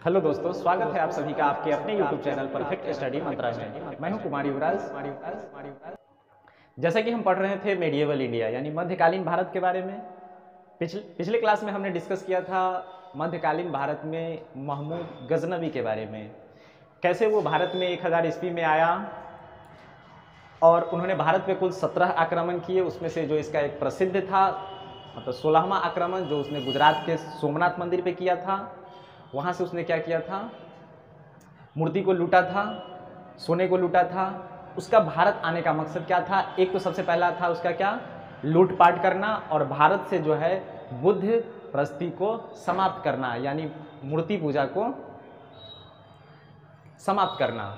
Hello दोस्तों, स्वागत है आप सभी का आपके अपने YouTube चैनल परफेक्ट स्टडी मंत्रा में। मैं हूं कुमार युवराज। जैसा कि हम पढ़ रहे थे मेडिएवल इंडिया यानी मध्यकालीन भारत के बारे में। पिछले क्लास में हमने डिस्कस किया था मध्यकालीन भारत में महमूद गजनवी के बारे में, कैसे वो भारत में 1000 ईस्वी में आया और उन्होंने भारत पे कुल 17 आक्रमण किए। उसमें से जो इसका एक प्रसिद्ध था मतलब 16वां आक्रमण जो उसने गुजरात के सोमनाथ मंदिर पे किया था। वहाँ से उसने क्या किया था, मूर्ति को लूटा था, सोने को लूटा था। उसका भारत आने का मकसद क्या था? एक तो सबसे पहला था उसका क्या, लूटपाट करना और भारत से जो है बुद्ध प्रस्ति को समाप्त करना यानी मूर्ति पूजा को समाप्त करना।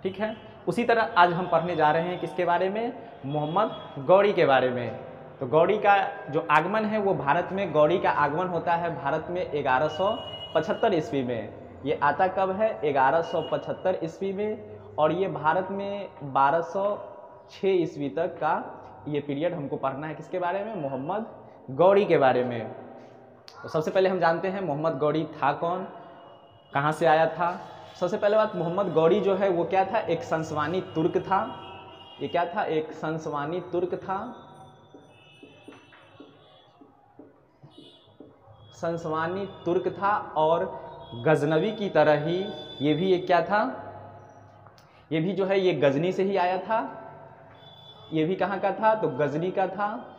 ठीक है, उसी तरह आज हम पढ़ने जा रहे हैं किसके बारे में, मोहम्मद गौरी के बारे में। तो गौरी का जो आगमन है वो भारत में, गौरी का आगमन होता है भारत में 1175 ईस्वी में। ये आता कब है? 1175 ईस्वी में। और ये भारत में 1206 ईस्वी तक का ये पीरियड हमको पढ़ना है। किसके बारे में? मोहम्मद गौरी के बारे में। तो सबसे पहले हम जानते हैं मोहम्मद गौरी था कौन, कहाँ से आया था। सबसे पहले बात, मोहम्मद गौरी जो है वो क्या था, एक संसवानी तुर्क था। ये क्या था? एक संसवानी तुर्क था। संसवानी तुर्क था और गजनवी की तरह ही ये भी एक क्या था, ये भी जो है ये गजनी से ही आया था। ये भी कहाँ का था? तो गजनी का था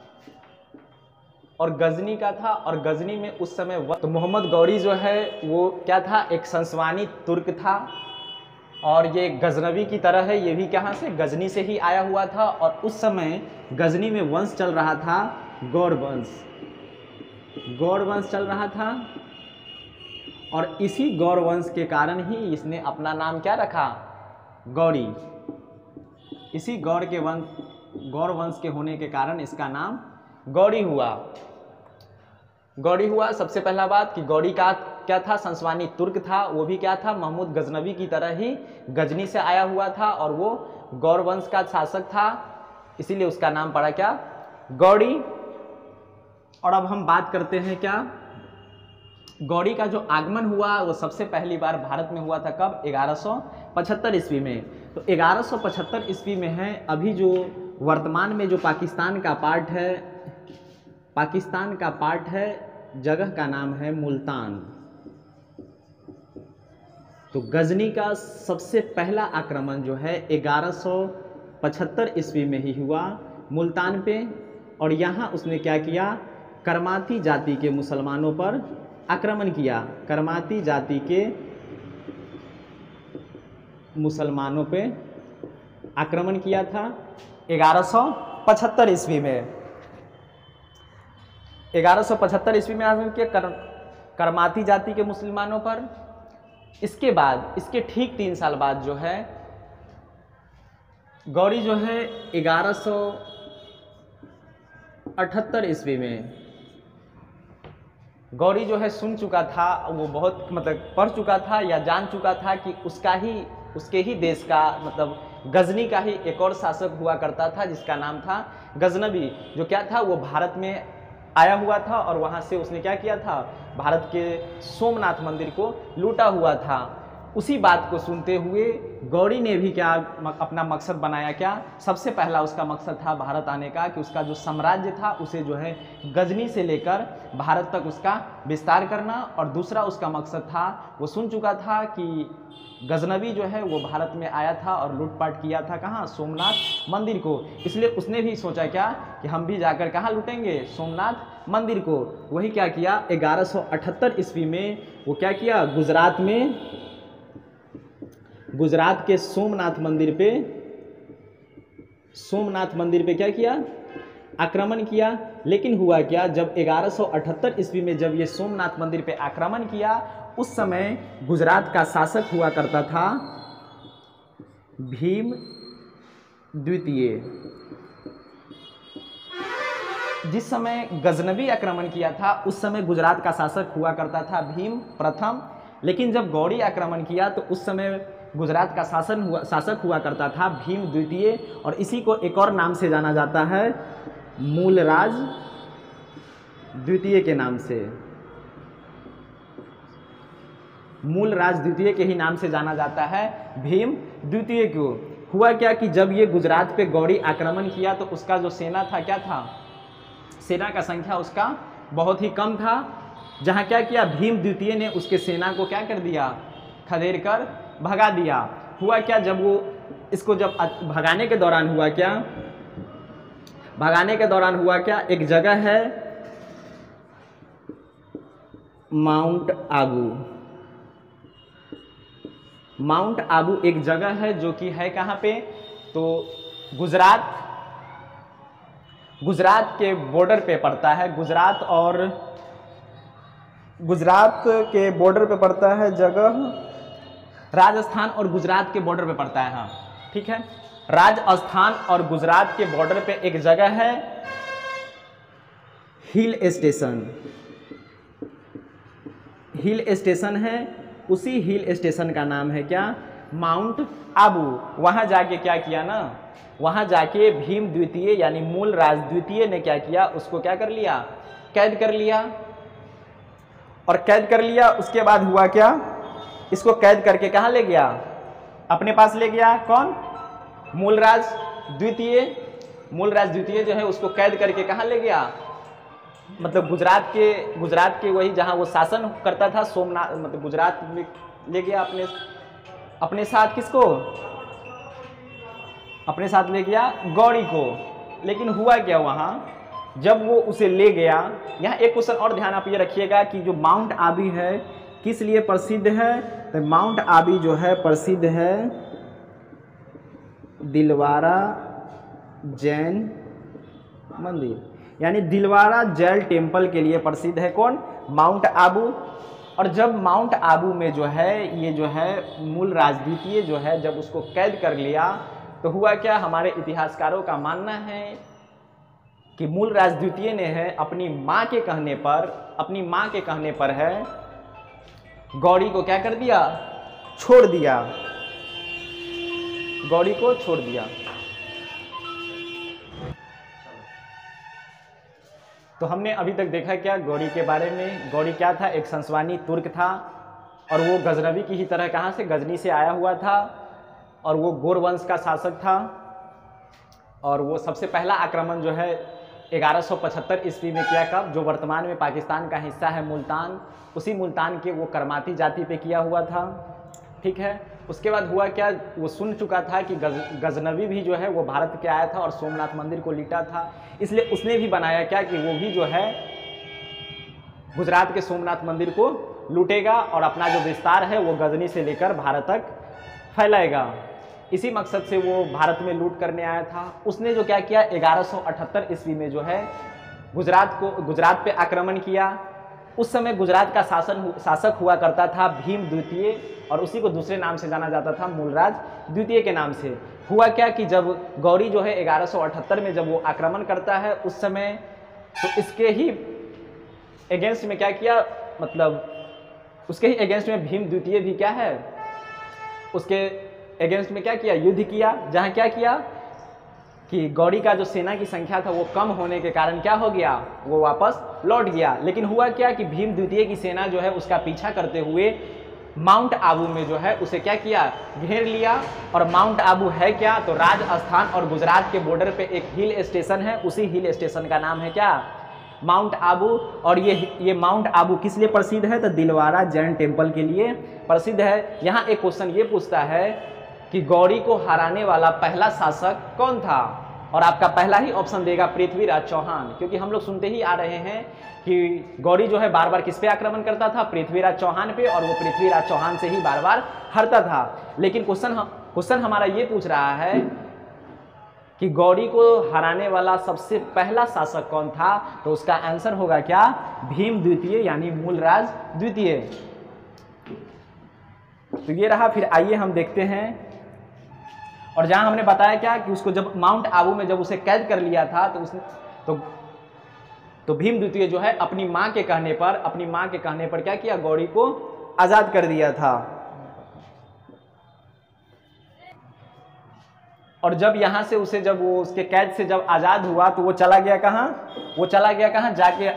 और गजनी का था। और गजनी में उस समय तो मोहम्मद गौरी जो है वो क्या था, एक संसवानी तुर्क था। और ये गजनवी की तरह है, ये भी कहाँ से, गजनी से ही आया हुआ था। और उस समय गजनी में वंश चल रहा था गौड़ वंश, गौड़ वंश चल रहा था। और इसी गौड़ वंश के कारण ही इसने अपना नाम क्या रखा, गौरी। इसी गौड़ वंश के होने के कारण इसका नाम गौरी हुआ। गौरी हुआ सबसे पहला बात कि गौरी का क्या था, संसवानी तुर्क था। वो भी क्या था, महमूद गजनवी की तरह ही गजनी से आया हुआ था और वो गौड़ वंश का शासक था, इसीलिए उसका नाम पड़ा क्या, गौरी। और अब हम बात करते हैं क्या, गौरी का जो आगमन हुआ वो सबसे पहली बार भारत में हुआ था कब, 1175 ईस्वी में। तो 1175 ईस्वी में है। अभी जो वर्तमान में जो पाकिस्तान का पार्ट है, पाकिस्तान का पार्ट है, जगह का नाम है मुल्तान। तो गजनी का सबसे पहला आक्रमण जो है 1175 ईस्वी में ही हुआ मुल्तान पे। और यहाँ उसने क्या किया, करमाती जाति के मुसलमानों पर आक्रमण किया। करमाती जाति के मुसलमानों पे आक्रमण किया था 1175 ईस्वी में। 1175 ईस्वी में आक्रमण किया करमाती जाति के मुसलमानों पर। इसके बाद, इसके ठीक 3 साल बाद जो है गौरी जो है 1178 ईस्वी में, गौरी जो है सुन चुका था, वो बहुत मतलब पढ़ चुका था या जान चुका था कि उसके ही देश का मतलब गजनी का ही एक और शासक हुआ करता था जिसका नाम था गजनवी, जो क्या था वो भारत में आया हुआ था। और वहाँ से उसने क्या किया था, भारत के सोमनाथ मंदिर को लूटा हुआ था। उसी बात को सुनते हुए गौरी ने भी क्या अपना मकसद बनाया, क्या सबसे पहला उसका मकसद था भारत आने का, कि उसका जो साम्राज्य था उसे जो है गजनी से लेकर भारत तक उसका विस्तार करना। और दूसरा उसका मकसद था, वो सुन चुका था कि गजनवी जो है वो भारत में आया था और लूटपाट किया था कहाँ, सोमनाथ मंदिर को। इसलिए उसने भी सोचा क्या कि हम भी जाकर कहाँ लूटेंगे, सोमनाथ मंदिर को। वही क्या किया, 1178 ईस्वी में वो क्या किया, गुजरात के सोमनाथ मंदिर पे क्या किया, आक्रमण किया। लेकिन हुआ क्या, जब 1178 ईस्वी में जब ये सोमनाथ मंदिर पे आक्रमण किया, उस समय गुजरात का शासक हुआ करता था भीम द्वितीय। जिस समय गजनवी आक्रमण किया था उस समय गुजरात का शासक हुआ करता था भीम प्रथम। लेकिन जब गौरी आक्रमण किया तो उस समय गुजरात का शासक हुआ करता था भीम द्वितीय। और इसी को एक और नाम से जाना जाता है, मूलराज द्वितीय के नाम से। मूलराज द्वितीय के ही नाम से जाना जाता है, भीम द्वितीय को। हुआ क्या कि जब ये गुजरात पे गौड़ी आक्रमण किया तो उसका जो सेना था क्या था, सेना का संख्या उसका बहुत ही कम था। जहाँ क्या किया, भीम द्वितीय ने उसके सेना को क्या कर दिया, खदेड़ कर भगा दिया। हुआ क्या, जब वो इसको जब भगाने के दौरान हुआ क्या, भगाने के दौरान हुआ क्या, एक जगह है माउंट आबू। माउंट आबू एक जगह है जो कि है कहाँ पे, तो गुजरात के बॉर्डर पे पड़ता है। गुजरात के बॉर्डर पे पड़ता है जगह, राजस्थान और गुजरात के बॉर्डर पे पड़ता है। हाँ ठीक है, राजस्थान और गुजरात के बॉर्डर पे एक जगह है हिल स्टेशन। हिल स्टेशन है, उसी हिल स्टेशन का नाम है क्या, माउंट आबू। वहाँ जाके क्या किया ना, वहाँ जाके भीम द्वितीय यानी मूलराज द्वितीय ने क्या किया, उसको क्या कर लिया, कैद कर लिया। और कैद कर लिया, उसके बाद हुआ क्या, इसको कैद करके कहाँ ले गया, अपने पास ले गया। कौन, मूलराज द्वितीय। मूलराज द्वितीय जो है उसको कैद करके कहाँ ले गया, मतलब गुजरात के वही जहाँ वो शासन करता था, सोमनाथ, मतलब गुजरात में ले गया अपने साथ। किसको, अपने साथ ले गया गौड़ी को। लेकिन हुआ क्या, वहाँ जब वो उसे ले गया, यहाँ एक क्वेश्चन और ध्यान आप ये रखिएगा कि जो माउंट आबू है किस लिए प्रसिद्ध है, तो माउंट आबू जो है प्रसिद्ध है दिलवारा जैन मंदिर, यानी दिलवारा जैन टेम्पल के लिए प्रसिद्ध है। कौन, माउंट आबू। और जब माउंट आबू में जो है ये जो है मूलराज द्वितीय जो है जब उसको कैद कर लिया तो हुआ क्या, हमारे इतिहासकारों का मानना है कि मूलराज द्वितीय ने है अपनी माँ के कहने पर है गौड़ी को क्या कर दिया, छोड़ दिया, गौड़ी को छोड़ दिया। तो हमने अभी तक देखा क्या गौड़ी के बारे में। गौड़ी क्या था, एक संसवानी तुर्क था और वो गजनवी की ही तरह कहाँ से, गजनी से आया हुआ था और वो गोर वंश का शासक था। और वो सबसे पहला आक्रमण जो है 1175 ईस्वी में किया, कब, जो वर्तमान में पाकिस्तान का हिस्सा है मुल्तान, उसी मुल्तान के वो करमाती जाति पे किया हुआ था। ठीक है, उसके बाद हुआ क्या, वो सुन चुका था कि गजनवी भी जो है वो भारत के आया था और सोमनाथ मंदिर को लूटा था, इसलिए उसने भी बनाया क्या कि वो भी जो है गुजरात के सोमनाथ मंदिर को लूटेगा और अपना जो विस्तार है वो गजनी से लेकर भारत तक फैलाएगा। इसी मकसद से वो भारत में लूट करने आया था। उसने जो क्या किया, 1178 ईस्वी में जो है गुजरात पे आक्रमण किया। उस समय गुजरात का शासक हुआ करता था भीम द्वितीय और उसी को दूसरे नाम से जाना जाता था मूलराज द्वितीय के नाम से। हुआ क्या कि जब गौड़ी जो है 1178 में जब वो आक्रमण करता है उस समय तो इसके ही अगेंस्ट में क्या किया, मतलब उसके ही अगेंस्ट में भीम द्वितीय भी क्या है, उसके अगेंस्ट में क्या किया, युद्ध किया। जहाँ क्या किया कि गौड़ी का जो सेना की संख्या था वो कम होने के कारण क्या हो गया, वो वापस लौट गया। लेकिन हुआ क्या कि भीम द्वितीय की सेना जो है उसका पीछा करते हुए माउंट आबू में जो है उसे क्या किया, घेर लिया। और माउंट आबू है क्या, तो राजस्थान और गुजरात के बॉर्डर पे एक हिल स्टेशन है, उसी हिल स्टेशन का नाम है क्या, माउंट आबू। और ये माउंट आबू किस लिए प्रसिद्ध है, तो दिलवारा जैन टेम्पल के लिए प्रसिद्ध है। यहाँ एक क्वेश्चन ये पूछता है कि गौड़ी को हराने वाला पहला शासक कौन था, और आपका पहला ही ऑप्शन देगा पृथ्वीराज चौहान, क्योंकि हम लोग सुनते ही आ रहे हैं कि गौड़ी जो है बार बार किस पे आक्रमण करता था, पृथ्वीराज चौहान पे, और वो पृथ्वीराज चौहान से ही बार बार हारता था। लेकिन क्वेश्चन हमारा ये पूछ रहा है कि गौड़ी को हराने वाला सबसे पहला शासक कौन था, तो उसका आंसर होगा क्या, भीम द्वितीय यानी मूलराज द्वितीय। तो ये रहा। फिर आइए हम देखते हैं, और जहां हमने बताया क्या कि उसको जब माउंट आबू में जब उसे कैद कर लिया था तो उसने तो भीम द्वितीय जो है अपनी मां के कहने पर क्या किया, गौड़ी को आजाद कर दिया था। और जब यहां से जब वो उसके कैद से जब आजाद हुआ तो वो चला गया कहां, जाके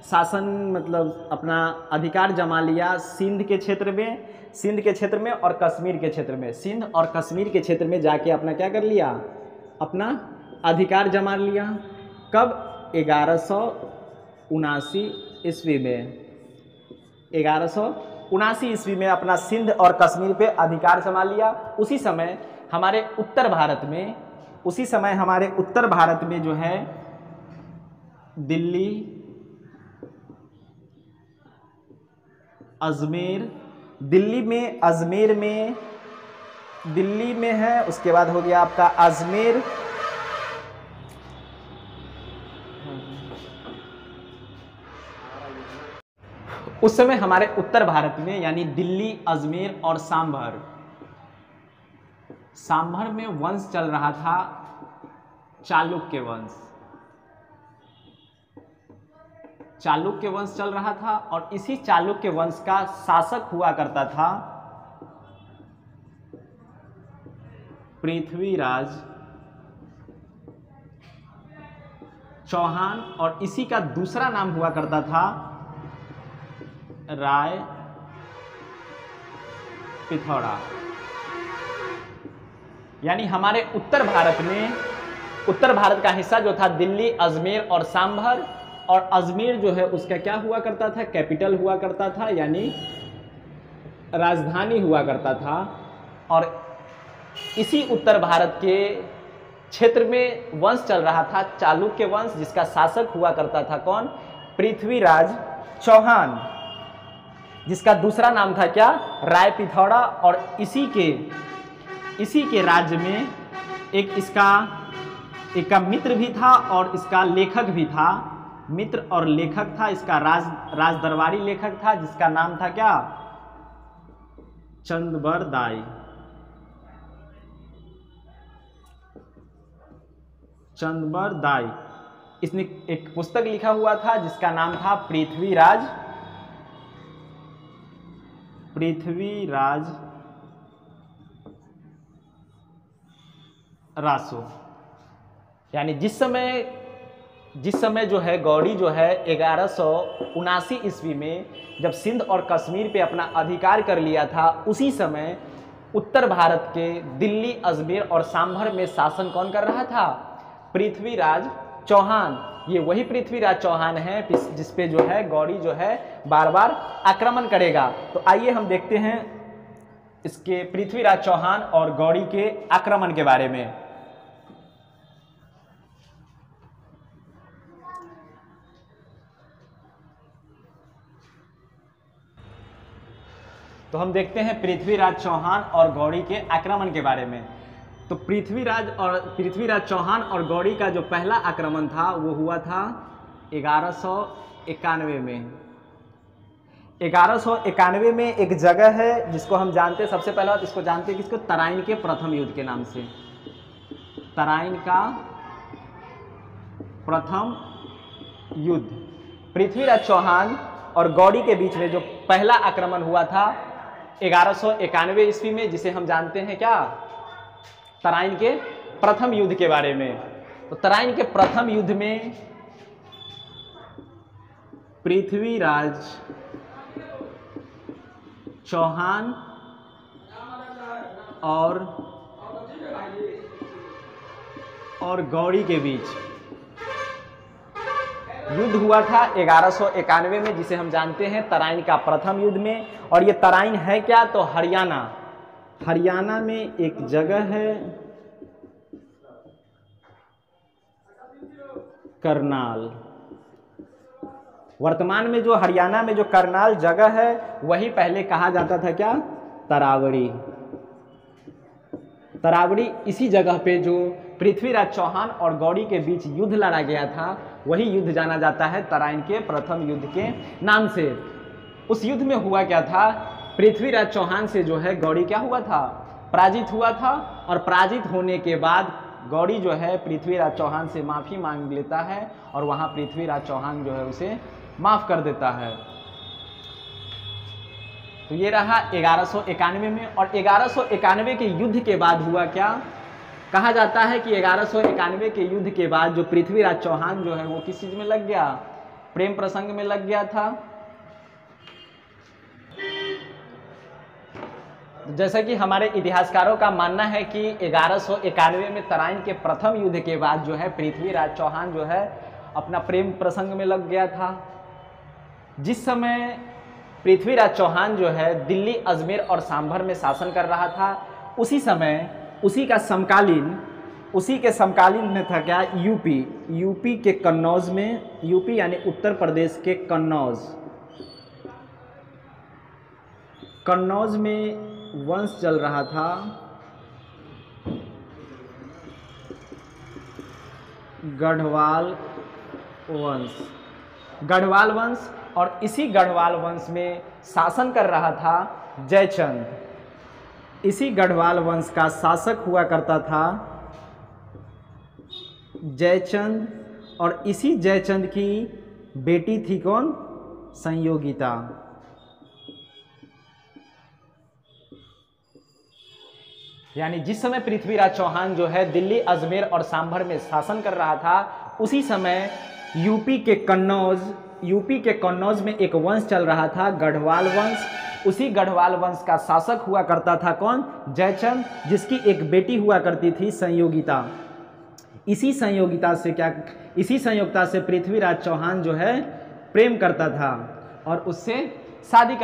शासन मतलब अपना अधिकार जमा लिया सिंध के क्षेत्र में और कश्मीर के क्षेत्र में। सिंध और कश्मीर के क्षेत्र में जाके अपना क्या कर लिया, अपना अधिकार जमा लिया। कब? 1179 ईस्वी में। 1179 ईस्वी में अपना सिंध और कश्मीर पे अधिकार जमा लिया। उसी समय हमारे उत्तर भारत में जो है दिल्ली, अजमेर, दिल्ली में है, उसके बाद हो गया आपका अजमेर, उस समय हमारे उत्तर भारत में यानी दिल्ली, अजमेर और सांभर में वंश चल रहा था चालुक्य वंश चल रहा था। और इसी चालुक्य वंश का शासक हुआ करता था पृथ्वीराज चौहान, और इसी का दूसरा नाम हुआ करता था राय पिथौरा। यानी हमारे उत्तर भारत का हिस्सा जो था दिल्ली, अजमेर और सांभर, और अजमेर जो है उसका क्या हुआ करता था, कैपिटल हुआ करता था, यानी राजधानी हुआ करता था। और इसी उत्तर भारत के क्षेत्र में वंश चल रहा था चालुक्य वंश, जिसका शासक हुआ करता था कौन, पृथ्वीराज चौहान, जिसका दूसरा नाम था क्या, राय पिथौरा। और इसी के राज्य में एक का मित्र भी था और इसका लेखक भी था, मित्र और लेखक था, इसका राज दरबारी लेखक था, जिसका नाम था क्या, चंद्रबरदाई। इसने एक पुस्तक लिखा हुआ था जिसका नाम था पृथ्वीराज रासो। यानी जिस समय जो है गौड़ी जो है 1179 ईस्वी में जब सिंध और कश्मीर पे अपना अधिकार कर लिया था, उसी समय उत्तर भारत के दिल्ली, अजमेर और सांभर में शासन कौन कर रहा था, पृथ्वीराज चौहान। ये वही पृथ्वीराज चौहान है जिसपे जो है गौड़ी जो है बार बार आक्रमण करेगा। तो आइए हम देखते हैं इसके पृथ्वीराज चौहान और गौड़ी के आक्रमण के बारे में। तो हम देखते हैं पृथ्वीराज चौहान और गौड़ी के आक्रमण के बारे में। तो पृथ्वीराज चौहान और गौड़ी का जो पहला आक्रमण था वो हुआ था 1191 में। 1191 में एक जगह है जिसको हम जानते हैं, सबसे पहला इसको जानते हैं किसको, तराइन के प्रथम युद्ध के नाम से। तराइन का प्रथम युद्ध, पृथ्वीराज चौहान और गौड़ी के बीच में जो पहला आक्रमण हुआ था 1191 ईस्वी में, जिसे हम जानते हैं क्या, तराइन के प्रथम युद्ध के बारे में। तो तराइन के प्रथम युद्ध में पृथ्वीराज चौहान और गौड़ी के बीच युद्ध हुआ था 1191 में, जिसे हम जानते हैं तराइन का प्रथम युद्ध में। और ये तराइन है क्या, तो हरियाणा में एक जगह है करनाल। वर्तमान में जो हरियाणा में जो करनाल जगह है वही पहले कहा जाता था क्या, तरावड़ी। इसी जगह पे जो पृथ्वीराज चौहान और गौड़ी के बीच युद्ध लड़ा गया था वही युद्ध जाना जाता है तराइन के प्रथम युद्ध के नाम से। उस युद्ध में हुआ क्या था, पृथ्वीराज चौहान से जो है गौड़ी क्या हुआ था, पराजित हुआ था। और पराजित होने के बाद गौड़ी जो है पृथ्वीराज चौहान से माफ़ी मांग लेता है और वहाँ पृथ्वीराज चौहान जो है उसे माफ़ कर देता है। तो ये रहा 1191 में। और 1191 के युद्ध के बाद हुआ क्या, कहा जाता है कि 1191 के युद्ध के बाद जो पृथ्वीराज चौहान जो है वो किस चीज़ में लग गया, प्रेम प्रसंग में लग गया था। जैसा कि हमारे इतिहासकारों का मानना है कि 1191 में तराइन के प्रथम युद्ध के बाद जो है पृथ्वीराज चौहान जो है अपना प्रेम प्रसंग में लग गया था। जिस समय पृथ्वीराज चौहान जो है दिल्ली, अजमेर और सांभर में शासन कर रहा था, उसी समय उसी के समकालीन में था क्या, यूपी के कन्नौज में, यूपी यानी उत्तर प्रदेश के कन्नौज में वंश चल रहा था, गढ़वाल वंश। और इसी गढ़वाल वंश में शासन कर रहा था जयचंद। इसी गढ़वाल वंश का शासक हुआ करता था जयचंद, और इसी जयचंद की बेटी थी कौन, संयोगिता। यानी जिस समय पृथ्वीराज चौहान जो है दिल्ली, अजमेर और सांभर में शासन कर रहा था, उसी समय यूपी के कन्नौज में एक वंश चल रहा था, गढ़वाल वंश। उसी गढ़वाल वंश का शासक हुआ करता था कौन, जयचंद, जिसकी एक बेटी हुआ करती थी संयोगिता। इसी संयोगिता से पृथ्वीराज चौहान जो है प्रेम करता था और उससे शादी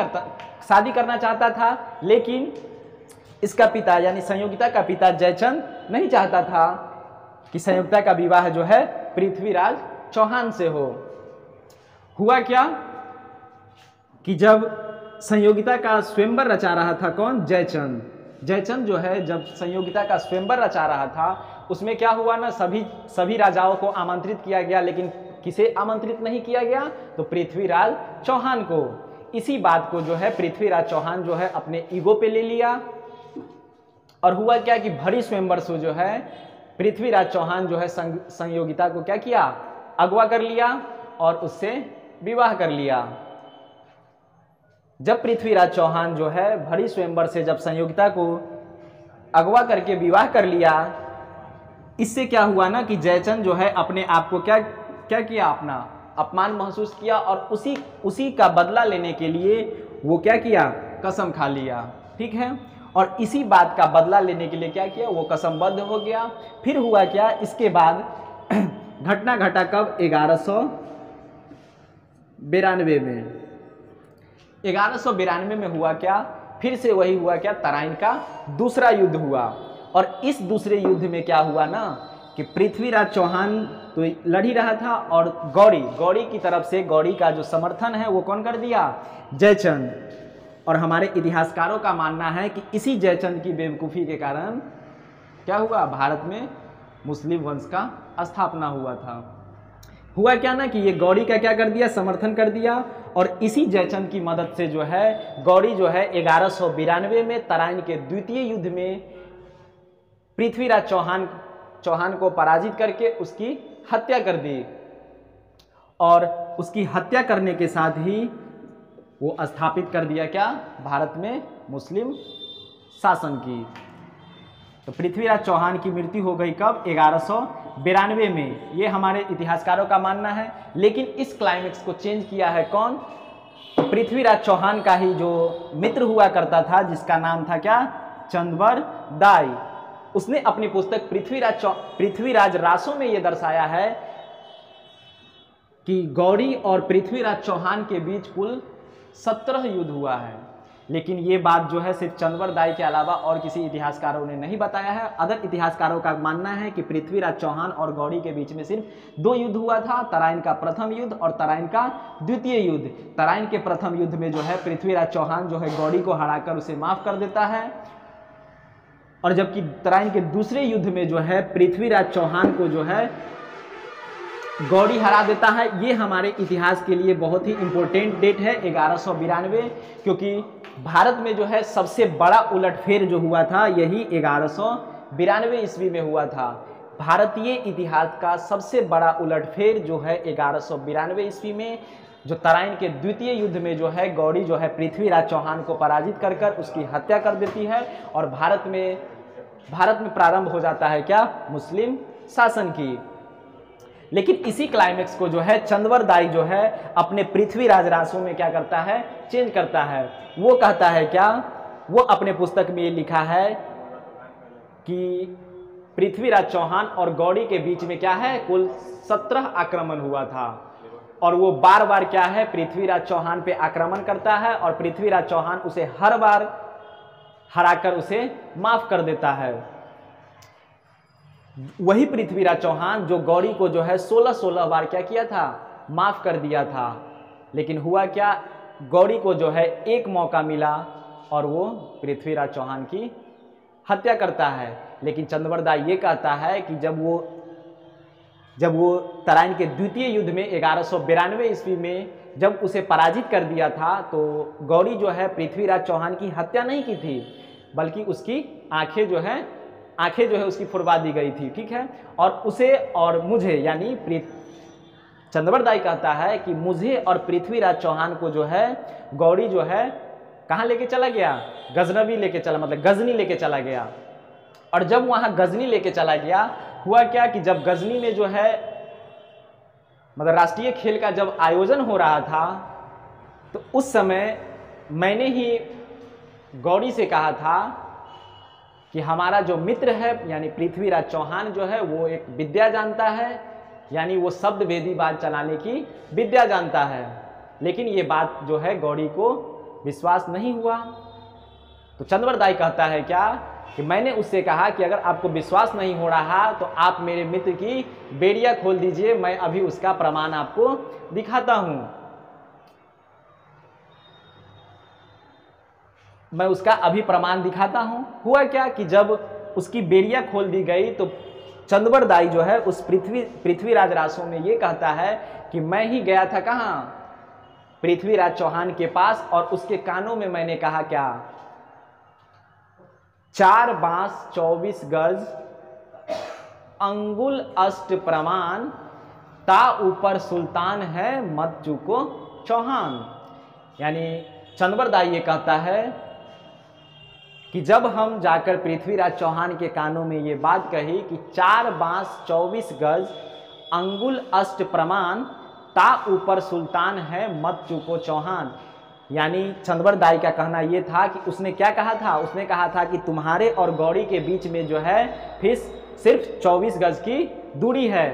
करना चाहता था, लेकिन इसका पिता यानी संयोगिता का पिता जयचंद नहीं चाहता था कि संयोगिता का विवाह जो है पृथ्वीराज चौहान से हो। हुआ क्या कि जब संयोगिता का स्वयंवर रचा रहा था कौन, जयचंद जो है जब संयोगिता का स्वयंवर रचा रहा था, उसमें क्या हुआ ना, सभी राजाओं को आमंत्रित किया गया, लेकिन किसे आमंत्रित नहीं किया गया, तो पृथ्वीराज चौहान को। इसी बात को जो है पृथ्वीराज चौहान जो है अपने ईगो पे ले लिया, और हुआ क्या कि भरी स्वयंवर से जो है पृथ्वीराज चौहान जो है संयोगिता को क्या किया, अगवा कर लिया और उससे विवाह कर लिया। जब पृथ्वीराज चौहान जो है भरी स्वयंवर से जब संयोगिता को अगवा करके विवाह कर लिया, इससे क्या हुआ ना कि जयचंद जो है अपने आप को क्या किया, अपना अपमान महसूस किया, और उसी का बदला लेने के लिए वो क्या किया, कसम खा लिया। ठीक है, और इसी बात का बदला लेने के लिए क्या किया, वो कसमबद्ध हो गया। फिर हुआ क्या, इसके बाद घटना घटा कब, 1192 में। 1192 में हुआ क्या, फिर से वही हुआ क्या, तराइन का दूसरा युद्ध हुआ। और इस दूसरे युद्ध में क्या हुआ ना कि पृथ्वीराज चौहान तो लड़ ही रहा था, और गौड़ी की तरफ से, गौड़ी का जो समर्थन है वो कौन कर दिया, जयचंद। और हमारे इतिहासकारों का मानना है कि इसी जयचंद की बेवकूफ़ी के कारण क्या हुआ, भारत में मुस्लिम वंश का स्थापना हुआ था। हुआ क्या ना कि ये गौड़ी का क्या कर दिया, समर्थन कर दिया, और इसी जयचंद की मदद से जो है गौड़ी जो है 1192 में तराइन के द्वितीय युद्ध में पृथ्वीराज चौहान को पराजित करके उसकी हत्या कर दी, और उसकी हत्या करने के साथ ही वो स्थापित कर दिया क्या, भारत में मुस्लिम शासन की। तो पृथ्वीराज चौहान की मृत्यु हो गई कब, 1192 में, ये हमारे इतिहासकारों का मानना है। लेकिन इस क्लाइमेक्स को चेंज किया है कौन, पृथ्वीराज चौहान का ही जो मित्र हुआ करता था, जिसका नाम था क्या, चंद्रवर दाई। उसने अपनी पुस्तक पृथ्वीराज रासों में ये दर्शाया है कि गौड़ी और पृथ्वीराज चौहान के बीच कुल 17 युद्ध हुआ है। लेकिन ये बात जो है सिर्फ चंद्रवर दाई के अलावा और किसी इतिहासकारों ने नहीं बताया है। अदर इतिहासकारों का मानना है कि पृथ्वीराज चौहान और गौड़ी के बीच में सिर्फ 2 युद्ध हुआ था, तराइन का प्रथम युद्ध और तराइन का द्वितीय युद्ध। तराइन के प्रथम युद्ध में जो है पृथ्वीराज चौहान जो है गौड़ी को हराकर उसे माफ कर देता है, और जबकि तराइन के दूसरे युद्ध में जो है पृथ्वीराज चौहान को जो है गौड़ी हरा देता है। ये हमारे इतिहास के लिए बहुत ही इंपॉर्टेंट डेट है 1192, क्योंकि भारत में जो है सबसे बड़ा उलटफेर जो हुआ था यही 1192 ईस्वी में हुआ था। भारतीय इतिहास का सबसे बड़ा उलटफेर जो है 1192 ईस्वी में, जो तराइन के द्वितीय युद्ध में जो है गौड़ी जो है पृथ्वीराज चौहान को पराजित कर उसकी हत्या कर देती है, और भारत में प्रारंभ हो जाता है क्या, मुस्लिम शासन की। लेकिन इसी क्लाइमेक्स को जो है चंदवर दाई जो है अपने पृथ्वीराज रासों में क्या करता है, चेंज करता है। वो कहता है क्या, वो अपने पुस्तक में ये लिखा है कि पृथ्वीराज चौहान और गौड़ी के बीच में क्या है, कुल 17 आक्रमण हुआ था, और वो बार बार क्या है, पृथ्वीराज चौहान पे आक्रमण करता है और पृथ्वीराज चौहान उसे हर बार हराकर उसे माफ कर देता है। वही पृथ्वीराज चौहान जो गौड़ी को जो है 16 बार क्या किया था, माफ कर दिया था। लेकिन हुआ क्या, गौड़ी को जो है एक मौका मिला और वो पृथ्वीराज चौहान की हत्या करता है। लेकिन चंदवर दाई ये कहता है कि जब वो तराइन के द्वितीय युद्ध में 1192 ईस्वी में जब उसे पराजित कर दिया था, तो गौड़ी जो है पृथ्वीराज चौहान की हत्या नहीं की थी, बल्कि उसकी आंखें जो है उसकी फुड़वा दी गई थी। ठीक है, और उसे और मुझे, यानी चंदवर दाई कहता है कि मुझे और पृथ्वीराज चौहान को जो है गौड़ी जो है कहाँ लेके चला गया, गजनवी लेके चला, मतलब गजनी लेके चला गया। और जब वहाँ गजनी लेके चला गया, हुआ क्या कि जब गजनी में जो है मतलब राष्ट्रीय खेल का जब आयोजन हो रहा था, तो उस समय मैंने ही गौड़ी से कहा था कि हमारा जो मित्र है यानी पृथ्वीराज चौहान जो है वो एक विद्या जानता है, यानी वो शब्द भेदी बात चलाने की विद्या जानता है। लेकिन ये बात जो है गौड़ी को विश्वास नहीं हुआ। तो चंदवर दाई कहता है क्या कि मैंने उससे कहा कि अगर आपको विश्वास नहीं हो रहा तो आप मेरे मित्र की बेड़िया खोल दीजिए, मैं अभी उसका प्रमाण आपको दिखाता हूं। मैं उसका अभी प्रमाण दिखाता हूं। हुआ क्या कि जब उसकी बेड़िया खोल दी गई तो चंदवर दाई जो है उस पृथ्वीराज रासों में ये कहता है कि मैं ही गया था कहाँ, पृथ्वीराज चौहान के पास, और उसके कानों में मैंने कहा क्या, 4 बांस 24 गज अंगुल अष्ट प्रमाण, ता ऊपर सुल्तान है मत चूको चौहान। यानी चंदवर दाई ये कहता है कि जब हम जाकर पृथ्वीराज चौहान के कानों में ये बात कही कि 4 बांस 24 गज अंगुल अष्ट प्रमाण, ता ऊपर सुल्तान है मत चूको चौहान, यानी चंदवर दाई का कहना यह था कि उसने क्या कहा था, उसने कहा था कि तुम्हारे और गौड़ी के बीच में जो है फिर सिर्फ 24 गज की दूरी है,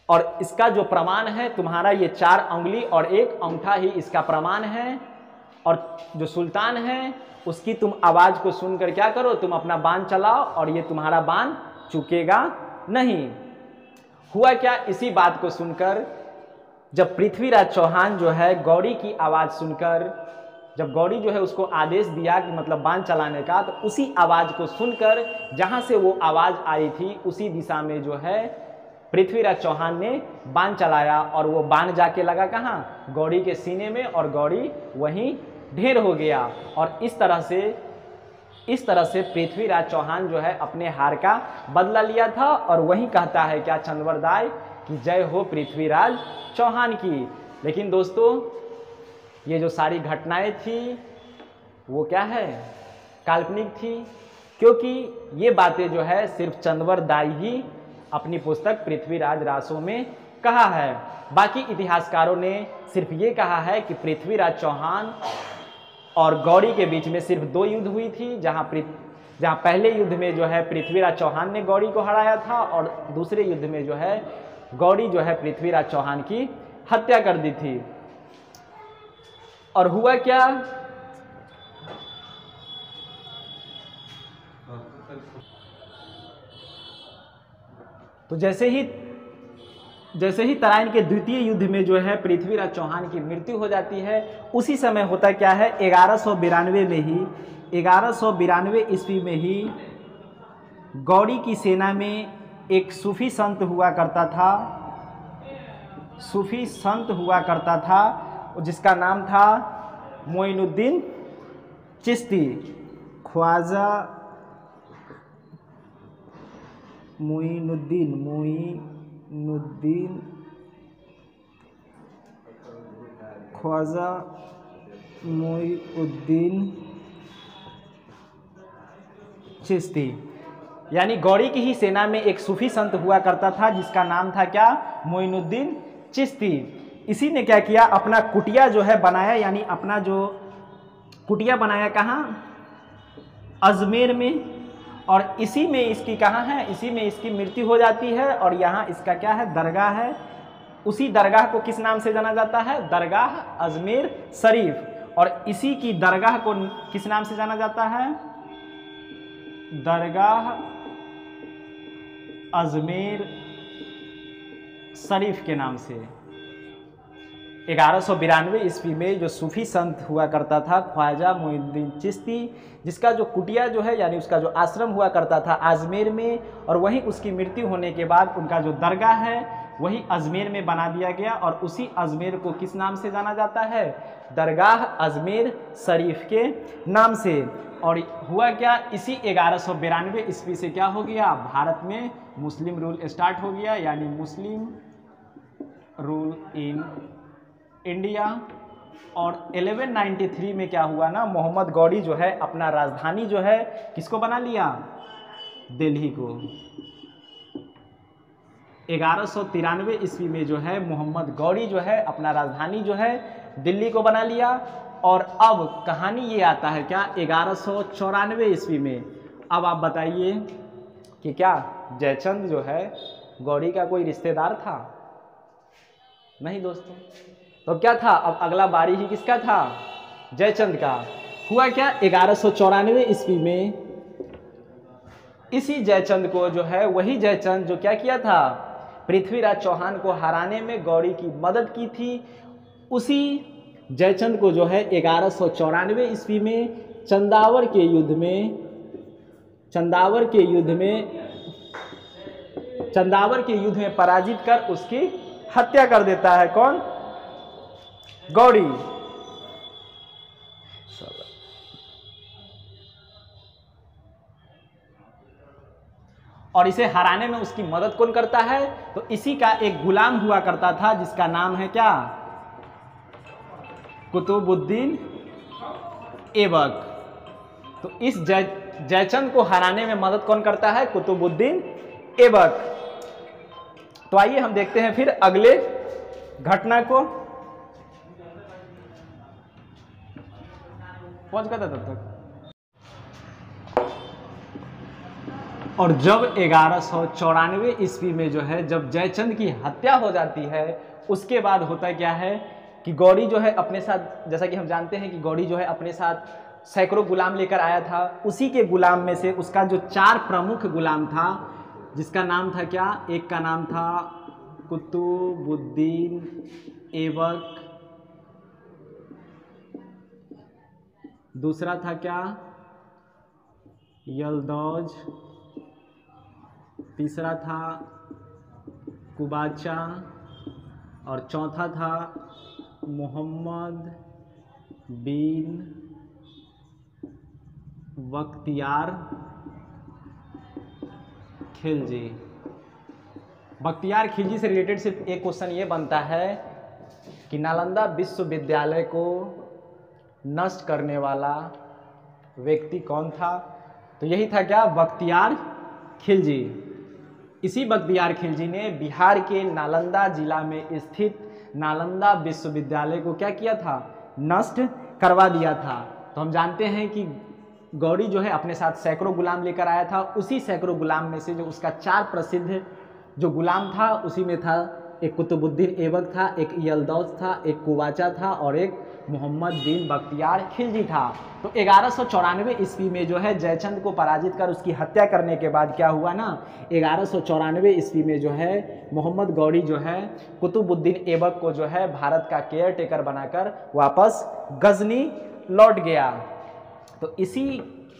और इसका जो प्रमाण है तुम्हारा ये 4 उंगली और 1 अंगूठा ही इसका प्रमाण है, और जो सुल्तान है उसकी तुम आवाज को सुनकर क्या करो, तुम अपना बाण चलाओ और ये तुम्हारा बाण चूकेगा नहीं। हुआ क्या, इसी बात को सुनकर जब पृथ्वीराज चौहान जो है गौड़ी की आवाज़ सुनकर, जब गौड़ी जो है उसको आदेश दिया कि मतलब बाण चलाने का, तो उसी आवाज़ को सुनकर जहाँ से वो आवाज़ आई थी उसी दिशा में जो है पृथ्वीराज चौहान ने बाण चलाया, और वो बाण जाके लगा कहाँ, गौड़ी के सीने में, और गौड़ी वहीं ढेर हो गया। और इस तरह से पृथ्वीराज चौहान जो है अपने हार का बदला लिया था। और वहीं कहता है क्या चंदवर दाई कि जय हो पृथ्वीराज चौहान की। लेकिन दोस्तों ये जो सारी घटनाएं थी वो क्या है, काल्पनिक थी, क्योंकि ये बातें जो है सिर्फ चंदवर दाई ही अपनी पुस्तक पृथ्वीराज रासों में कहा है। बाकी इतिहासकारों ने सिर्फ ये कहा है कि पृथ्वीराज चौहान और गौड़ी के बीच में सिर्फ 2 युद्ध हुई थी, जहाँ पहले युद्ध में जो है पृथ्वीराज चौहान ने गौड़ी को हराया था, और दूसरे युद्ध में जो है गौड़ी जो है पृथ्वीराज चौहान की हत्या कर दी थी। और हुआ क्या, तो जैसे ही तराइन के द्वितीय युद्ध में जो है पृथ्वीराज चौहान की मृत्यु हो जाती है, उसी समय होता क्या है, 1192 ईस्वी में ही गौड़ी की सेना में एक सूफी संत हुआ करता था, जिसका नाम था मोइनुद्दीन चिश्ती, ख्वाजा ख्वाजा मोइनुद्दीन चिश्ती। यानी गौरी की ही सेना में एक सूफी संत हुआ करता था जिसका नाम था क्या, मोइनुद्दीन चिश्ती। इसी ने क्या किया, अपना कुटिया जो है बनाया, यानी अपना जो कुटिया बनाया कहाँ, अजमेर में, और इसी में इसकी कहाँ है, इसी में इसकी मृत्यु हो जाती है, और यहाँ इसका क्या है, दरगाह है। उसी दरगाह को किस नाम से जाना जाता है, दरगाह अजमेर शरीफ, और इसी की दरगाह को किस नाम से जाना जाता है, दरगाह अजमेर शरीफ के नाम से। 1192 ईस्वी में जो सूफी संत हुआ करता था ख्वाजा मोइनुद्दीन चिश्ती, जिसका जो कुटिया जो है यानी उसका जो आश्रम हुआ करता था अजमेर में, और वहीं उसकी मृत्यु होने के बाद उनका जो दरगाह है वही अजमेर में बना दिया गया, और उसी अजमेर को किस नाम से जाना जाता है, दरगाह अजमेर शरीफ के नाम से। और हुआ क्या, इसी 1192 ईस्वी से क्या हो गया, भारत में मुस्लिम रूल स्टार्ट हो गया, यानी मुस्लिम रूल इन इंडिया। और 1193 में क्या हुआ ना, मोहम्मद गौरी जो है अपना राजधानी जो है किसको बना लिया, दिल्ली को। 1193 ईस्वी में जो है मोहम्मद गौरी जो है अपना राजधानी जो है दिल्ली को बना लिया। और अब कहानी ये आता है क्या, 1194 ईस्वी में। अब आप बताइए कि क्या जयचंद जो है गौरी का कोई रिश्तेदार था, नहीं दोस्तों। तो क्या था, अब अगला बारी ही किसका था, जयचंद का। हुआ क्या, 1194 ईस्वी में इसी जयचंद को जो है, वही जयचंद जो क्या किया था, पृथ्वीराज चौहान को हराने में गौरी की मदद की थी। उसी जयचंद को जो है 1194 ईस्वी में चंदावर के युद्ध में पराजित कर उसकी हत्या कर देता है, कौन, गौरी। और इसे हराने में उसकी मदद कौन करता है, तो इसी का एक गुलाम हुआ करता था जिसका नाम है क्या, कुतुबुद्दीन ऐबक। तो इस जयचंद को हराने में मदद कौन करता है, कुतुबुद्दीन ऐबक। तो आइए हम देखते हैं फिर अगले घटना को। पहुंच गया था तब तक। और जब 1194 ईस्वी में जो है, जब जयचंद की हत्या हो जाती है, उसके बाद होता क्या है कि गौरी जो है अपने साथ, जैसा कि हम जानते हैं कि गौरी जो है अपने साथ सैकड़ों गुलाम लेकर आया था। उसी के गुलाम में से उसका जो 4 प्रमुख गुलाम था, जिसका नाम था क्या, एक का नाम था कुतुबुद्दीन ऐबक, दूसरा था क्या, यल्दौज, तीसरा था कुबाचा, और चौथा था मोहम्मद बिन बख्तियार खिलजी। बख्तियार खिलजी से रिलेटेड सिर्फ एक क्वेश्चन ये बनता है कि नालंदा विश्वविद्यालय को नष्ट करने वाला व्यक्ति कौन था, तो यही था क्या, बख्तियार खिलजी। इसी बख्तियार खिलजी ने बिहार के नालंदा जिला में स्थित नालंदा विश्वविद्यालय को क्या किया था, नष्ट करवा दिया था। तो हम जानते हैं कि गौरी जो है अपने साथ सैकड़ों गुलाम लेकर आया था। उसी सैकड़ों गुलाम में से जो उसका 4 प्रसिद्ध जो गुलाम था, उसी में था एक कुतुबुद्दीन ऐबक था, एक यल्दौज था, एक कुबाचा था, और एक मोहम्मद बिन बख्तियार खिलजी था। तो 1194 ईस्वी में जो है जयचंद को पराजित कर उसकी हत्या करने के बाद क्या हुआ ना, 1194 ईस्वी में जो है मोहम्मद गौरी जो है कुतुबुद्दीन ऐबक को जो है भारत का केयर टेकर बनाकर वापस गजनी लौट गया। तो इसी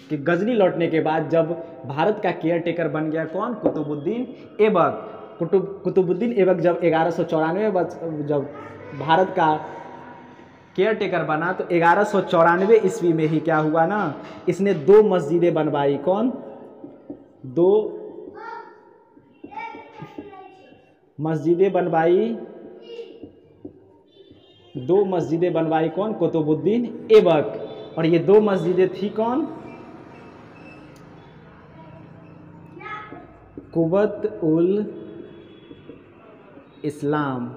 के गजनी लौटने के बाद जब भारत का केयर टेकर बन गया कौन, कुतुबुद्दीन ऐबक। कुतुबुद्दीन ऐबक जब 1194 जब भारत का केयर टेकर बना, तो 1194 ईस्वी में ही क्या हुआ ना, इसने 2 मस्जिदें बनवाई, कौन, 2 मस्जिदें बनवाई, 2 मस्जिदें बनवाई कौन, कुतुबुद्दीन ऐबक। और ये 2 मस्जिदें थी कौन, कुबत उल इस्लाम।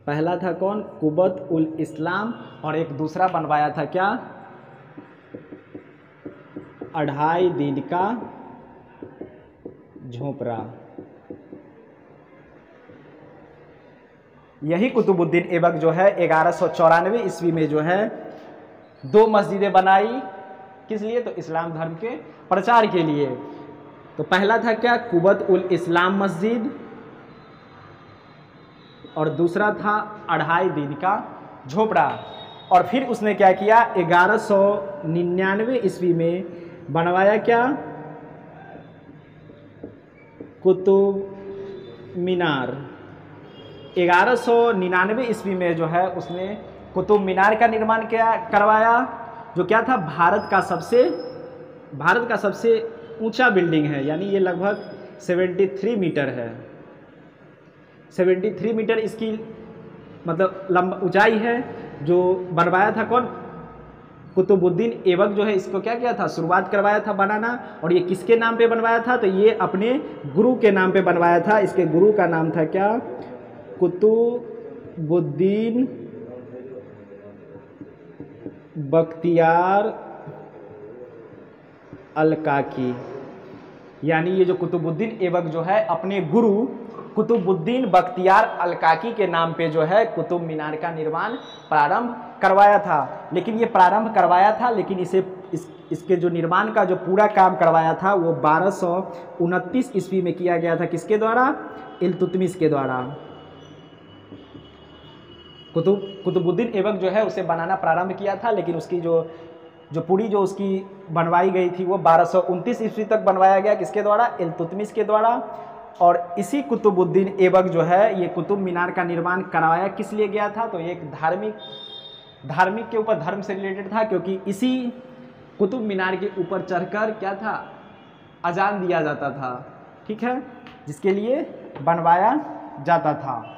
पहला था कौन? कुबत उल इस्लाम। और एक दूसरा बनवाया था क्या? 2.5 दिन का झोपड़ा। यही कुतुबुद्दीन ऐबक जो है 1194 ईस्वी में जो है 2 मस्जिदें बनाई। किस लिए? तो इस्लाम धर्म के प्रचार के लिए। तो पहला था क्या? कुबत उल इस्लाम मस्जिद, और दूसरा था 2.5 दिन का झोपड़ा। और फिर उसने क्या किया? 1199 ईस्वी में बनवाया क्या? कुतुब मीनार। 1199 ईस्वी में जो है उसने कुतुब मीनार का निर्माण करवाया, जो क्या था? भारत का सबसे ऊंचा बिल्डिंग है। यानी ये लगभग 73 मीटर है। 73 मीटर इसकी मतलब ऊंचाई है। जो बनवाया था कौन? कुतुबुद्दीन ऐबक जो है इसको क्या किया था? शुरुआत करवाया था बनाना। और ये किसके नाम पे बनवाया था? तो ये अपने गुरु के नाम पे बनवाया था। इसके गुरु का नाम था क्या? कुतुबुद्दीन बख्तियार अल-काकी। यानी ये जो कुतुबुद्दीन ऐबक जो है अपने गुरु कुतुबुद्दीन बख्तियार अल-काकी के नाम पे जो है कुतुब मीनार का निर्माण प्रारंभ करवाया था। लेकिन ये प्रारंभ करवाया था, लेकिन इसके जो निर्माण का जो पूरा काम करवाया था वो 1229 ईस्वी में किया गया था। किसके द्वारा? इल्तुतमिश के द्वारा। कुतुबुद्दीन ऐबक जो है उसे बनाना प्रारंभ किया था, लेकिन उसकी जो पूरी जो उसकी बनवाई गई थी वो 1229 ईस्वी तक बनवाया गया। किसके द्वारा? इल्तुतमिश के द्वारा। और इसी कुतुबुद्दीन ऐबक जो है ये कुतुब मीनार का निर्माण करवाया किस लिए गया था? तो ये एक धार्मिक के ऊपर, धर्म से रिलेटेड था, क्योंकि इसी कुतुब मीनार के ऊपर चढ़कर क्या था? अजान दिया जाता था। ठीक है, जिसके लिए बनवाया जाता था।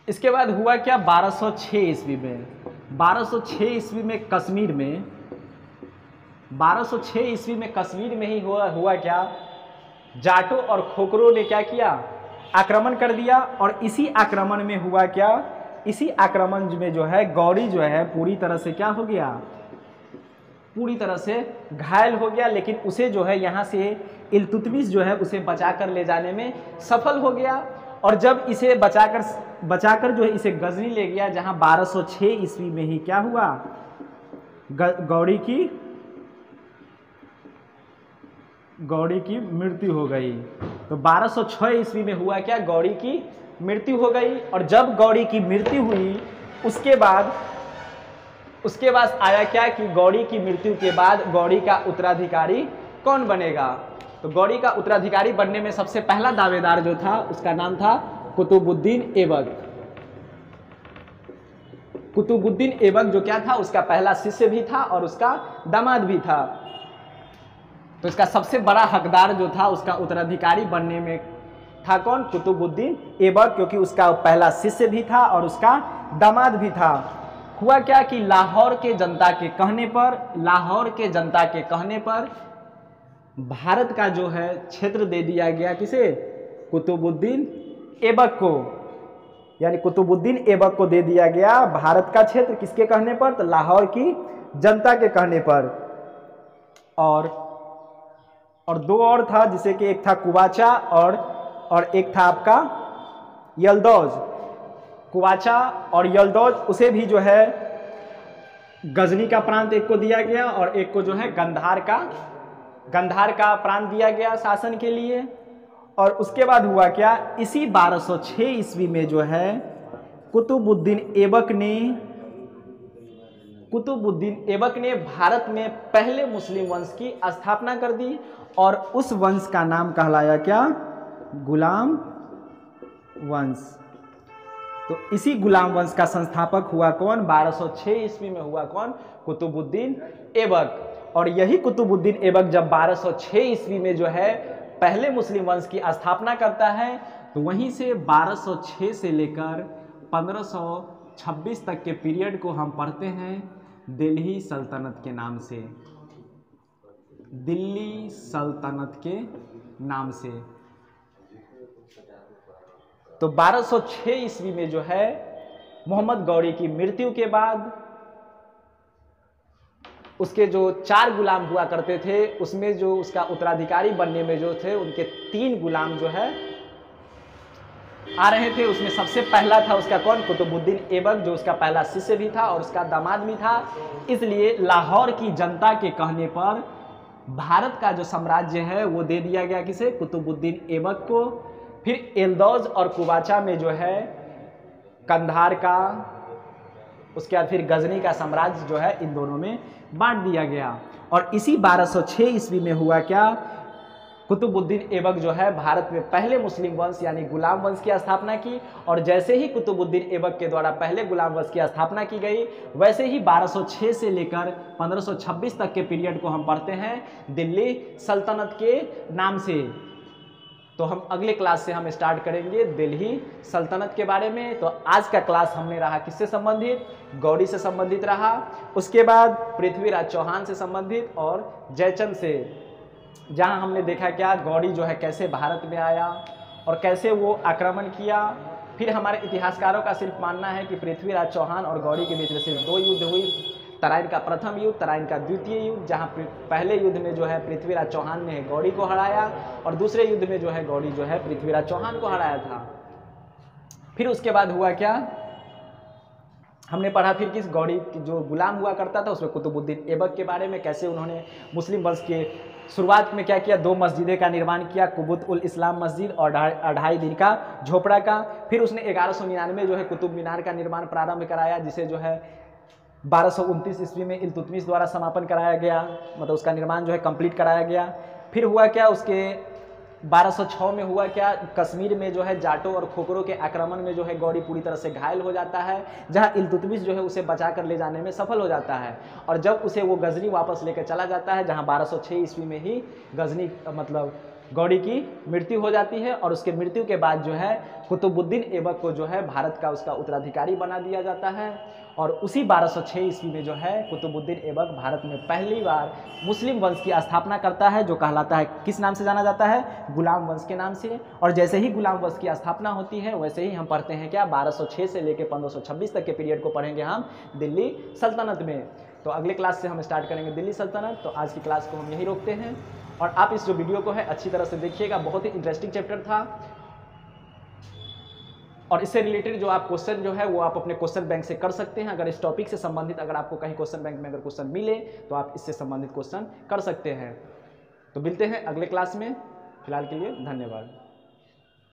इसके बाद हुआ क्या? 1206 ईस्वी में 1206 ईस्वी में कश्मीर में 1206 ईस्वी में कश्मीर में ही हुआ क्या? जाटों और खोखरों ने क्या किया? आक्रमण कर दिया। और इसी आक्रमण में हुआ क्या? इसी आक्रमण में जो है गौरी जो है पूरी तरह से क्या हो गया? पूरी तरह से घायल हो गया। लेकिन उसे जो है यहाँ से इल्तुतमिश जो है उसे बचाकर ले जाने में सफल हो गया। और जब इसे बचाकर जो है इसे गजनी ले गया, जहाँ 1206 ईस्वी में ही क्या हुआ? गौरी की मृत्यु हो गई। तो 1206 ईस्वी में हुआ क्या? गौरी की मृत्यु हो गई। और जब गौरी की मृत्यु हुई उसके बाद आया क्या कि गौरी की मृत्यु के बाद गौरी का उत्तराधिकारी कौन बनेगा? तो गौरी का उत्तराधिकारी बनने में सबसे पहला दावेदार जो था उसका नाम था कुतुबुद्दीन ऐबक। कुतुबुद्दीन ऐबक जो क्या था? उसका पहला शिष्य भी था और उसका दामाद भी था। तो इसका सबसे बड़ा हकदार जो था उसका उत्तराधिकारी बनने में था कौन? कुतुबुद्दीन ऐबक, क्योंकि उसका पहला शिष्य भी था और उसका दामाद भी था। हुआ क्या कि लाहौर के जनता के कहने पर भारत का जो है क्षेत्र दे दिया गया किसे? कुतुबुद्दीन ऐबक को। यानी कुतुबुद्दीन ऐबक को दे दिया गया भारत का क्षेत्र। किसके कहने पर? तो लाहौर की जनता के कहने पर। और 2 और था, जिसे कि एक था कुवाचा और एक था आपका यल्दौज। कुवाचा और यल्दौज उसे भी जो है गजनी का प्रांत एक को दिया गया और एक को जो है गंधार का प्रांत दिया गया शासन के लिए। और उसके बाद हुआ क्या? इसी 1206 ईस्वी में जो है कुतुबुद्दीन ऐबक ने भारत में पहले मुस्लिम वंश की स्थापना कर दी। और उस वंश का नाम कहलाया क्या? गुलाम वंश। तो इसी गुलाम वंश का संस्थापक हुआ कौन? 1206 ईस्वी में हुआ कौन? कुतुबुद्दीन ऐबक। और यही कुतुबुद्दीन ऐबक जब 1206 ईस्वी में जो है पहले मुस्लिम वंश की स्थापना करता है, तो वहीं से 1206 से लेकर 1526 तक के पीरियड को हम पढ़ते हैं दिल्ली सल्तनत के नाम से, दिल्ली सल्तनत के नाम से। तो 1206 ईस्वी में जो है मोहम्मद गौरी की मृत्यु के बाद उसके जो 4 गुलाम हुआ करते थे, उसमें जो उसका उत्तराधिकारी बनने में जो थे उनके 3 गुलाम जो है आ रहे थे। उसमें सबसे पहला था उसका कौन, कुतुबुद्दीन ऐबक, जो उसका पहला शिष्य भी था और उसका दामाद भी था। इसलिए लाहौर की जनता के कहने पर भारत का जो साम्राज्य है वो दे दिया गया किसे, कुतुबुद्दीन ऐबक को। फिर एल्दौज और कुबाचा में जो है कंधार का, उसके बाद फिर गजनी का साम्राज्य जो है इन दोनों में बांट दिया गया। और इसी 1206 ईस्वी में हुआ क्या, कुतुबुद्दीन ऐबक जो है भारत में पहले मुस्लिम वंश यानी गुलाम वंश की स्थापना की। और जैसे ही कुतुबुद्दीन ऐबक के द्वारा पहले गुलाम वंश की स्थापना की गई, वैसे ही 1206 से लेकर 1526 तक के पीरियड को हम पढ़ते हैं दिल्ली सल्तनत के नाम से। तो हम अगले क्लास से हम स्टार्ट करेंगे दिल्ली सल्तनत के बारे में। तो आज का क्लास हमने रहा किससे संबंधित, गौरी से संबंधित रहा। उसके बाद पृथ्वीराज चौहान से संबंधित और जयचंद से, जहां हमने देखा क्या गौरी जो है कैसे भारत में आया और कैसे वो आक्रमण किया। फिर हमारे इतिहासकारों का सिर्फ मानना है कि पृथ्वीराज चौहान और गौरी के बीच में सिर्फ 2 युद्ध हुई, तराइन का प्रथम युद्ध, तराइन का द्वितीय युद्ध, जहां पहले युद्ध में जो है पृथ्वीराज चौहान ने गौरी को हराया और दूसरे युद्ध में जो है गौरी जो है पृथ्वीराज चौहान को हराया था। फिर उसके बाद हुआ क्या, हमने पढ़ा फिर किस गौरी जो गुलाम हुआ करता था उसमें कुतुबुद्दीन ऐबक के बारे में, कैसे उन्होंने मुस्लिम वंश के शुरुआत में क्या किया, 2 मस्जिदें का निर्माण किया, कुबुत उल इस्लाम मस्जिद और 2.5 दिन का झोपड़ा का। फिर उसने 1199 जो है कुतुब मीनार का निर्माण प्रारंभ कराया, जिसे जो है 1229 ईस्वी में इल्तुतमिश द्वारा समापन कराया गया, मतलब उसका निर्माण जो है कंप्लीट कराया गया। फिर हुआ क्या, उसके 1206 में हुआ क्या, कश्मीर में जो है जाटों और खोखरों के आक्रमण में जो है गौरी पूरी तरह से घायल हो जाता है, जहां इल्तुतमिश जो है उसे बचा कर ले जाने में सफल हो जाता है। और जब उसे वो गजनी वापस लेकर चला जाता है, जहां 1206 ईस्वी में ही गजनी मतलब गौरी की मृत्यु हो जाती है। और उसके मृत्यु के बाद जो है कुतुबुद्दीन ऐबक को जो है भारत का उसका उत्तराधिकारी बना दिया जाता है। और उसी 1206 ईस्वी में जो है कुतुबुद्दीन ऐबक भारत में पहली बार मुस्लिम वंश की स्थापना करता है, जो कहलाता है किस नाम से जाना जाता है, गुलाम वंश के नाम से। और जैसे ही गुलाम वंश की स्थापना होती है वैसे ही हम पढ़ते हैं क्या, 1206 से लेकर 1526 तक के पीरियड को पढ़ेंगे हम दिल्ली सल्तनत में। तो अगले क्लास से हम स्टार्ट करेंगे दिल्ली सल्तनत। तो आज की क्लास को हम यहीं रोकते हैं और आप इस जो वीडियो को है अच्छी तरह से देखिएगा, बहुत ही इंटरेस्टिंग चैप्टर था। और इससे रिलेटेड जो आप क्वेश्चन जो है वो आप अपने क्वेश्चन बैंक से कर सकते हैं। अगर इस टॉपिक से संबंधित अगर आपको कहीं क्वेश्चन बैंक में अगर क्वेश्चन मिले तो आप इससे संबंधित क्वेश्चन कर सकते हैं। तो मिलते हैं अगले क्लास में, फिलहाल के लिए धन्यवाद।